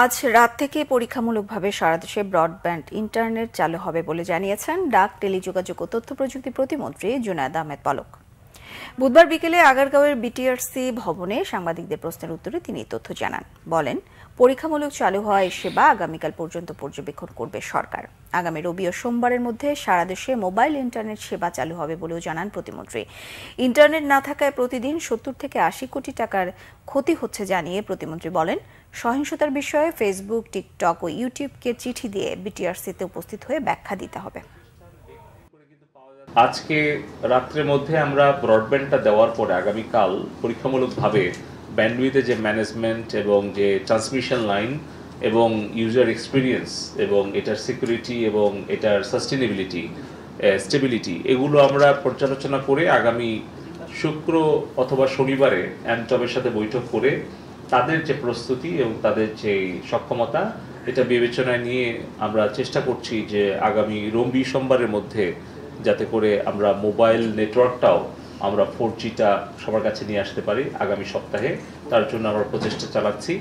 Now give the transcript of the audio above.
আজ রাত থেকে পরীক্ষামূলকভাবে সারা দেশে ব্রডব্যান্ড ইন্টারনেট চালু হবে বলে জানিয়েছেন ডাক, টেলিযোগাযোগ ও তথ্য প্রযুক্তি প্রতিমন্ত্রী জুনায়েদ আহমেদ পলক। বুধবার বিকেলে আগারগাঁওয়ের বিটিআরসি ভবনে সাংবাদিকদের প্রশ্নের উত্তরে তিনি তথ্য জানান। বলেন, পরীক্ষামূলক চালু হওয়া এই সেবা আগামীকাল পর্যন্ত পর্যবেক্ষণ করবে সরকার। আগামী রবি ও সোমবারের মধ্যে সারা দেশে মোবাইল ইন্টারনেট সেবা চালু হবে বলেও জানান প্রতিমন্ত্রী। ইন্টারনেট না থাকায় প্রতিদিন 70 থেকে 80 কোটি টাকার ক্ষতি হচ্ছে জানিয়ে প্রতিমন্ত্রী বলেন, সহিংসতার বিষয়ে ফেসবুক, টিকটক ও ইউটিউবকে চিঠি দিয়ে বিটিআরসিতে উপস্থিত হয়ে ব্যাখ্যা দিতে হবে। আজকে রাত্রের মধ্যে আমরা ব্রডব্যান্ডটা দেওয়ার পরে আগামীকাল পরীক্ষামূলকভাবে ব্যান্ডউইথের যে ম্যানেজমেন্ট এবং যে ট্রান্সমিশন লাইন এবং ইউজার এক্সপিরিয়েন্স এবং এটার সিকিউরিটি এবং এটার সাস্টেনেবিলিটি, স্টেবিলিটি, এগুলো আমরা পর্যালোচনা করে আগামী শুক্র অথবা শনিবারে অ্যামটবের সাথে বৈঠক করে তাদের যে প্রস্তুতি এবং তাদের যে সক্ষমতা এটা বিবেচনায় নিয়ে আমরা চেষ্টা করছি যে আগামী রবি সোমবারের মধ্যে যাতে করে আমরা মোবাইল নেটওয়ার্কটাও আমরা 4Gটা সবার কাছে নিয়ে আসতে পারি আগামী সপ্তাহে। তার জন্য আমরা প্রচেষ্টা চালাচ্ছি।